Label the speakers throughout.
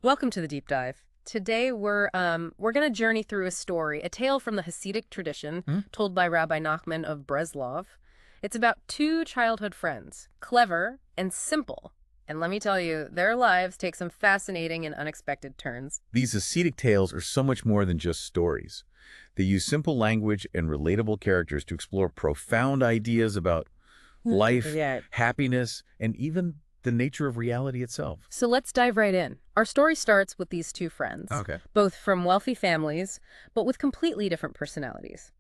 Speaker 1: Welcome to the deep dive. Today we're going to journey through a story, a tale from the Hasidic tradition told by Rabbi נחman of Mברsleb. It's about two childhood friends, clever and simple. And let me tell you, their lives take some fascinating and unexpected turns.
Speaker 2: These Hasidic tales are so much more than just stories. They use simple language and relatable characters to explore profound ideas about life, happiness, and even the nature of reality itself.
Speaker 1: So let's dive right in. Our story starts with these two friends, both from wealthy families, but with completely different personalities.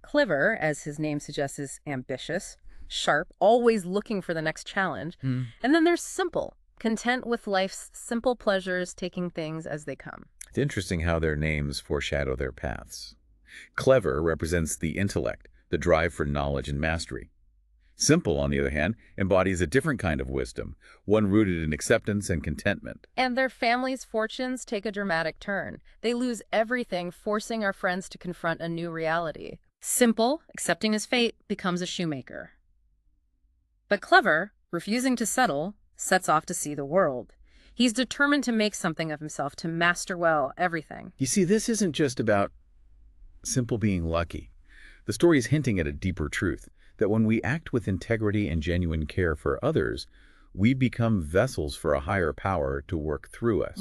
Speaker 1: Clever, as his name suggests, is ambitious, sharp, always looking for the next challenge. And then there's Simple, content with life's simple pleasures, taking things as they come.
Speaker 2: It's interesting how their names foreshadow their paths. Clever represents the intellect, the drive for knowledge and mastery. Simple, on the other hand, embodies a different kind of wisdom, one rooted in acceptance and contentment.
Speaker 1: And their family's fortunes take a dramatic turn. They lose everything, forcing our friends to confront a new reality. Simple, accepting his fate, becomes a shoemaker. But Clever, refusing to settle, sets off to see the world. He's determined to make something of himself, to master well everything.
Speaker 2: You see, this isn't just about Simple being lucky. The story is hinting at a deeper truth, that when we act with integrity and genuine care for others, we become vessels for a higher power to work through us.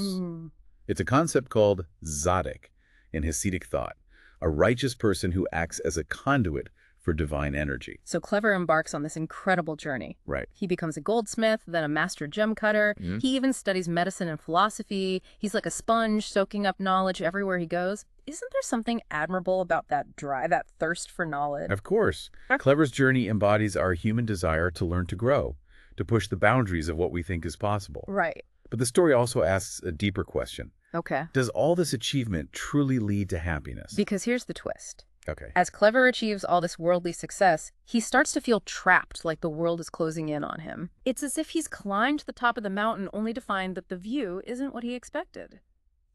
Speaker 2: It's a concept called tzaddik in Hasidic thought, a righteous person who acts as a conduit for divine energy.
Speaker 1: So Clever embarks on this incredible journey.
Speaker 2: Right.
Speaker 1: He becomes a goldsmith, then a master gem cutter. He even studies medicine and philosophy. He's like a sponge, soaking up knowledge everywhere he goes. Isn't there something admirable about that drive, that thirst for knowledge?
Speaker 2: Of course. Clever's journey embodies our human desire to learn to grow, to push the boundaries of what we think is possible.
Speaker 1: Right.
Speaker 2: But the story also asks a deeper question.
Speaker 1: Okay.
Speaker 2: Does all this achievement truly lead to happiness?
Speaker 1: Because here's the twist.
Speaker 2: Okay.
Speaker 1: As Clever achieves all this worldly success, he starts to feel trapped, like the world is closing in on him. It's as if he's climbed to the top of the mountain only to find that the view isn't what he expected.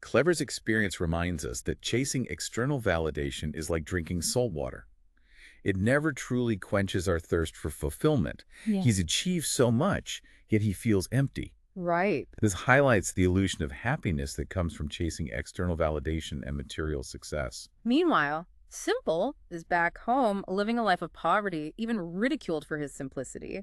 Speaker 2: Clever's experience reminds us that chasing external validation is like drinking salt water. It never truly quenches our thirst for fulfillment. He's achieved so much, yet he feels empty.
Speaker 1: Right.
Speaker 2: This highlights the illusion of happiness that comes from chasing external validation and material success.
Speaker 1: Meanwhile, Simple is back home, living a life of poverty, even ridiculed for his simplicity.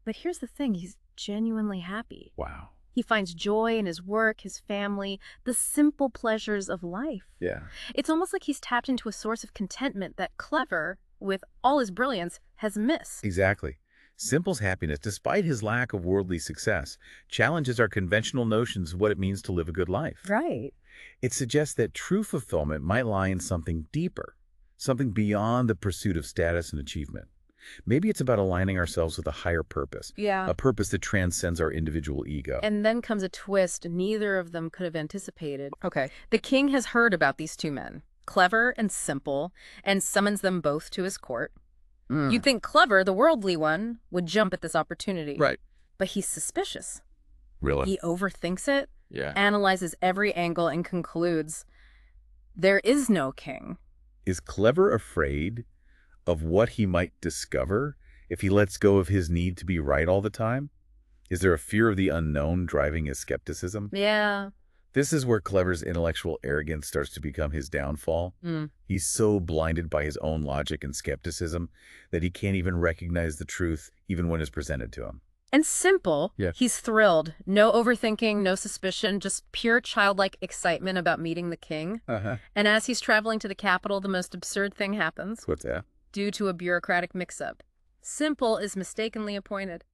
Speaker 1: But here's the thing, he's genuinely happy.
Speaker 2: Wow.
Speaker 1: He finds joy in his work, his family, the simple pleasures of life.
Speaker 2: Yeah.
Speaker 1: It's almost like he's tapped into a source of contentment that Clever, with all his brilliance, has missed.
Speaker 2: Exactly. Simple's happiness, despite his lack of worldly success, challenges our conventional notions of what it means to live a good life.
Speaker 1: Right.
Speaker 2: It suggests that true fulfillment might lie in something deeper, something beyond the pursuit of status and achievement. Maybe it's about aligning ourselves with a higher purpose, a purpose that transcends our individual ego.
Speaker 1: And then comes a twist neither of them could have anticipated. Okay. The king has heard about these two men, Clever and Simple, and summons them both to his court. You'd think Clever, the worldly one, would jump at this opportunity.
Speaker 2: Right.
Speaker 1: But he's suspicious.
Speaker 2: Really?
Speaker 1: He overthinks it,
Speaker 2: Yeah.
Speaker 1: analyzes every angle, and concludes, there is no king.
Speaker 2: Is Clever afraid of what he might discover if he lets go of his need to be right all the time? Is there a fear of the unknown driving his skepticism?
Speaker 1: Yeah.
Speaker 2: This is where Clever's intellectual arrogance starts to become his downfall. He's so blinded by his own logic and skepticism that he can't even recognize the truth even when it's presented to him.
Speaker 1: And Simple, he's thrilled. No overthinking, no suspicion, just pure childlike excitement about meeting the king. And as he's traveling to the capital, the most absurd thing happens.
Speaker 2: What's that?
Speaker 1: Due to a bureaucratic mix-up, Simple is mistakenly appointed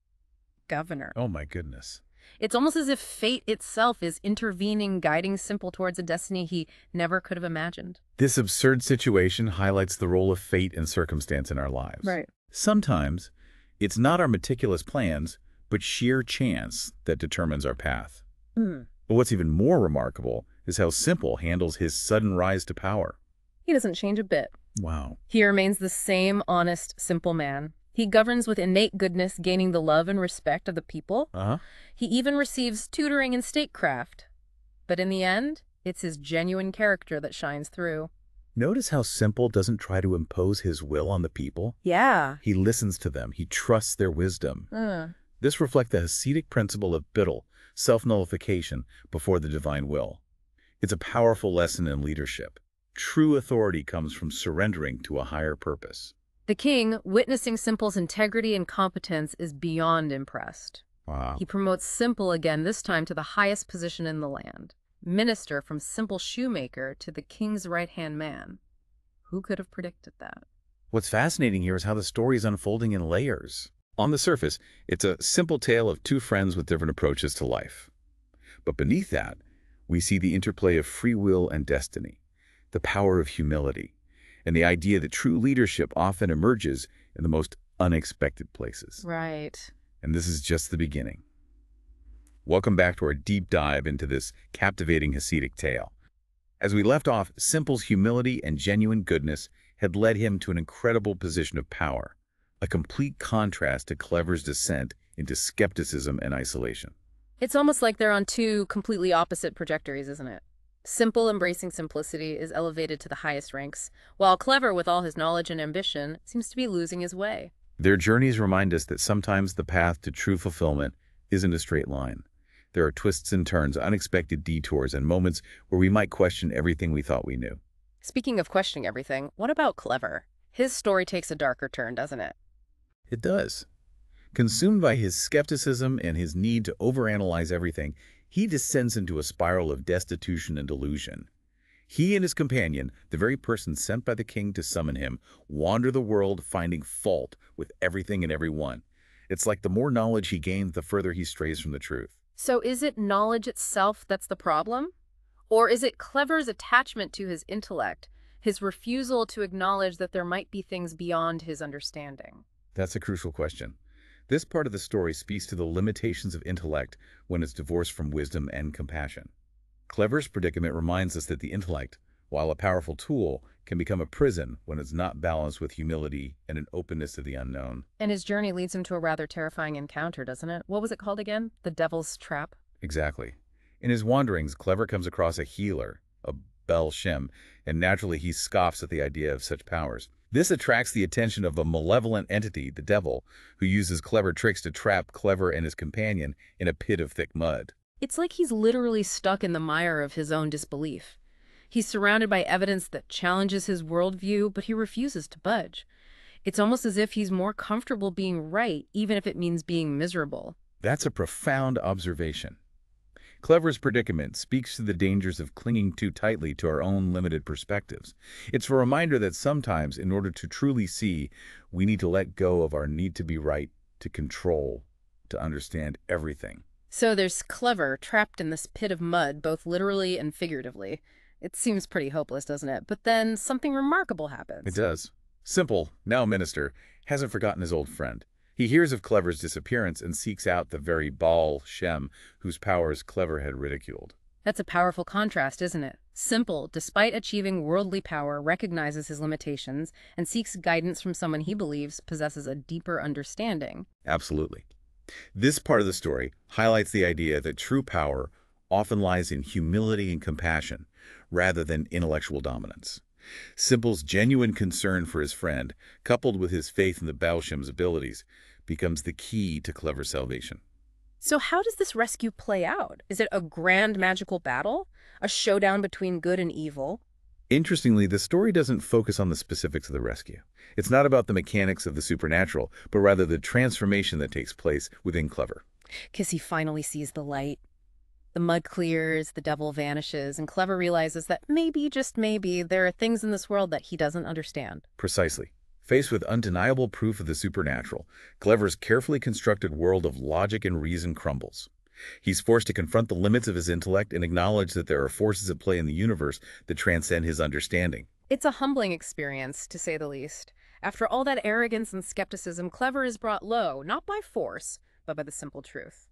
Speaker 1: governor.
Speaker 2: Oh my goodness.
Speaker 1: It's almost as if fate itself is intervening, guiding Simple towards a destiny he never could have imagined.
Speaker 2: This absurd situation highlights the role of fate and circumstance in our lives.
Speaker 1: Right.
Speaker 2: Sometimes, it's not our meticulous plans, but sheer chance that determines our path. But what's even more remarkable is how Simple handles his sudden rise to power.
Speaker 1: He doesn't change a bit.
Speaker 2: Wow.
Speaker 1: He remains the same honest, simple man. He governs with innate goodness, gaining the love and respect of the people. He even receives tutoring in statecraft. But in the end, it's his genuine character that shines through.
Speaker 2: Notice how Simple doesn't try to impose his will on the people.
Speaker 1: Yeah.
Speaker 2: He listens to them. He trusts their wisdom. This reflects the Hasidic principle of bittul, self-nullification before the divine will. It's a powerful lesson in leadership. True authority comes from surrendering to a higher purpose.
Speaker 1: The king, witnessing Simple's integrity and competence, is beyond impressed.
Speaker 2: Wow.
Speaker 1: He promotes Simple again, this time to the highest position in the land. Minister from simple shoemaker to the king's right-hand man. Who could have predicted that?
Speaker 2: What's fascinating here is how the story is unfolding in layers. On the surface, it's a simple tale of two friends with different approaches to life. But beneath that, we see the interplay of free will and destiny, the power of humility, and the idea that true leadership often emerges in the most unexpected places.
Speaker 1: Right.
Speaker 2: And this is just the beginning. Welcome back to our deep dive into this captivating Hasidic tale. As we left off, Simple's humility and genuine goodness had led him to an incredible position of power, a complete contrast to Clever's descent into skepticism and isolation.
Speaker 1: It's almost like they're on two completely opposite trajectories, isn't it? Simple, embracing simplicity, is elevated to the highest ranks, while Clever, with all his knowledge and ambition, seems to be losing his way.
Speaker 2: Their journeys remind us that sometimes the path to true fulfillment isn't a straight line. There are twists and turns, unexpected detours, and moments where we might question everything we thought we knew.
Speaker 1: Speaking of questioning everything, what about Clever? His story takes a darker turn, doesn't it?
Speaker 2: It does. Consumed by his skepticism and his need to overanalyze everything, he descends into a spiral of destitution and delusion. He and his companion, the very person sent by the king to summon him, wander the world finding fault with everything and everyone. It's like the more knowledge he gains, the further he strays from the truth.
Speaker 1: So is it knowledge itself that's the problem? Or is it Clever's attachment to his intellect, his refusal to acknowledge that there might be things beyond his understanding?
Speaker 2: That's a crucial question. This part of the story speaks to the limitations of intellect when it's divorced from wisdom and compassion. Clever's predicament reminds us that the intellect, while a powerful tool, can become a prison when it's not balanced with humility and an openness to the unknown.
Speaker 1: And his journey leads him to a rather terrifying encounter, doesn't it? What was it called again? The Devil's Trap?
Speaker 2: Exactly. In his wanderings, Clever comes across a healer, a Bel Shem, and naturally he scoffs at the idea of such powers. This attracts the attention of a malevolent entity, the devil, who uses clever tricks to trap Clever and his companion in a pit of thick mud.
Speaker 1: It's like he's literally stuck in the mire of his own disbelief. He's surrounded by evidence that challenges his worldview, but he refuses to budge. It's almost as if he's more comfortable being right, even if it means being miserable.
Speaker 2: That's a profound observation. Clever's predicament speaks to the dangers of clinging too tightly to our own limited perspectives. It's a reminder that sometimes, in order to truly see, we need to let go of our need to be right, to control, to understand everything.
Speaker 1: So there's Clever trapped in this pit of mud, both literally and figuratively. It seems pretty hopeless, doesn't it? But then something remarkable happens.
Speaker 2: It does. Simple, now minister, hasn't forgotten his old friend. He hears of Clever's disappearance and seeks out the very Baal Shem whose powers Clever had ridiculed.
Speaker 1: That's a powerful contrast, isn't it? Simple, despite achieving worldly power, recognizes his limitations and seeks guidance from someone he believes possesses a deeper understanding.
Speaker 2: Absolutely. This part of the story highlights the idea that true power often lies in humility and compassion rather than intellectual dominance. Simple's genuine concern for his friend, coupled with his faith in the Baal Shem's abilities, becomes the key to Clever's salvation.
Speaker 1: So how does this rescue play out? Is it a grand magical battle? A showdown between good and evil?
Speaker 2: Interestingly, the story doesn't focus on the specifics of the rescue. It's not about the mechanics of the supernatural, but rather the transformation that takes place within Clever.
Speaker 1: 'Cause he finally sees the light. The mud clears, the devil vanishes, and Clever realizes that maybe, just maybe, there are things in this world that he doesn't understand.
Speaker 2: Precisely. Faced with undeniable proof of the supernatural, Clever's carefully constructed world of logic and reason crumbles. He's forced to confront the limits of his intellect and acknowledge that there are forces at play in the universe that transcend his understanding.
Speaker 1: It's a humbling experience, to say the least. After all that arrogance and skepticism, Clever is brought low, not by force, but by the simple truth.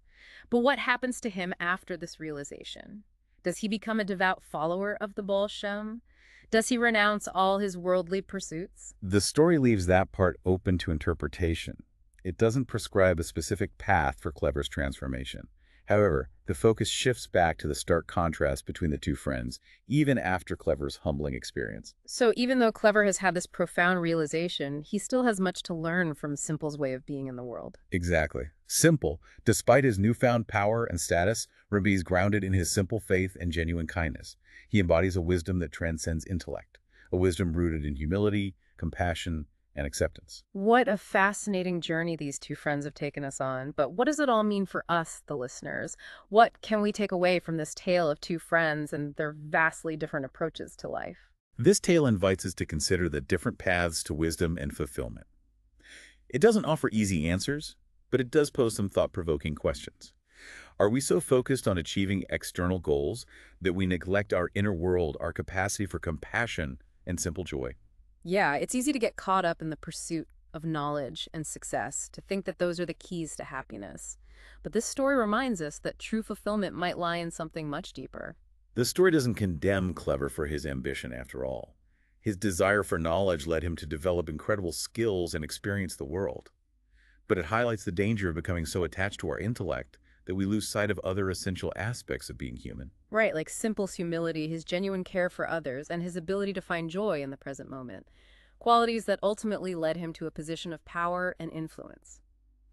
Speaker 1: But what happens to him after this realization? Does he become a devout follower of the Baal Shem? Does he renounce all his worldly pursuits?
Speaker 2: The story leaves that part open to interpretation. It doesn't prescribe a specific path for Clever's transformation. However, the focus shifts back to the stark contrast between the two friends, even after Clever's humbling experience.
Speaker 1: So even though Clever has had this profound realization, he still has much to learn from Simple's way of being in the world.
Speaker 2: Exactly. Simple, despite his newfound power and status, remains grounded in his simple faith and genuine kindness. He embodies a wisdom that transcends intellect, a wisdom rooted in humility, compassion, and acceptance.
Speaker 1: What a fascinating journey these two friends have taken us on. But what does it all mean for us, the listeners? What can we take away from this tale of two friends and their vastly different approaches to life?
Speaker 2: This tale invites us to consider the different paths to wisdom and fulfillment. It doesn't offer easy answers, but it does pose some thought-provoking questions. Are we so focused on achieving external goals that we neglect our inner world, our capacity for compassion and simple joy?
Speaker 1: Yeah, it's easy to get caught up in the pursuit of knowledge and success, to think that those are the keys to happiness. But this story reminds us that true fulfillment might lie in something much deeper.
Speaker 2: The story doesn't condemn Clever for his ambition, after all. His desire for knowledge led him to develop incredible skills and experience the world. But it highlights the danger of becoming so attached to our intellect that we lose sight of other essential aspects of being human.
Speaker 1: Right, like Simple's humility, his genuine care for others, and his ability to find joy in the present moment. Qualities that ultimately led him to a position of power and influence.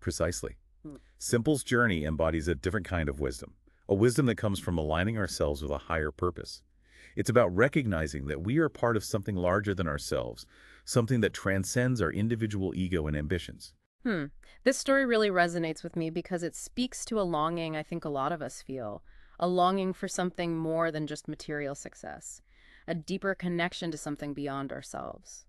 Speaker 2: Precisely. Simple's journey embodies a different kind of wisdom, a wisdom that comes from aligning ourselves with a higher purpose. It's about recognizing that we are part of something larger than ourselves, something that transcends our individual ego and ambitions.
Speaker 1: This story really resonates with me because it speaks to a longing I think a lot of us feel, a longing for something more than just material success, a deeper connection to something beyond ourselves.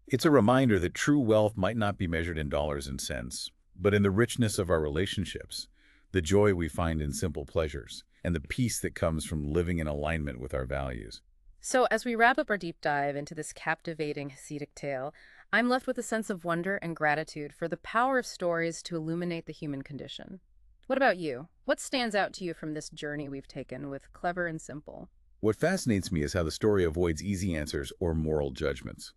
Speaker 2: It's a reminder that true wealth might not be measured in dollars and cents, but in the richness of our relationships, the joy we find in simple pleasures, and the peace that comes from living in alignment with our values.
Speaker 1: So as we wrap up our deep dive into this captivating Hasidic tale, I'm left with a sense of wonder and gratitude for the power of stories to illuminate the human condition. What about you? What stands out to you from this journey we've taken with Clever and Simple?
Speaker 2: What fascinates me is how the story avoids easy answers or moral judgments.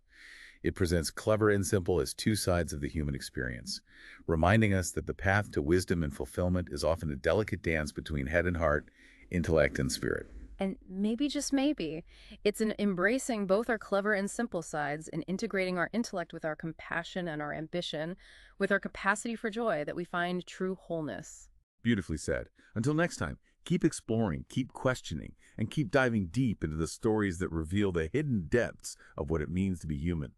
Speaker 2: It presents Clever and Simple as two sides of the human experience, reminding us that the path to wisdom and fulfillment is often a delicate dance between head and heart, intellect and spirit.
Speaker 1: And maybe, just maybe, it's in embracing both our clever and simple sides and integrating our intellect with our compassion and our ambition, with our capacity for joy, that we find true wholeness.
Speaker 2: Beautifully said. Until next time, keep exploring, keep questioning, and keep diving deep into the stories that reveal the hidden depths of what it means to be human.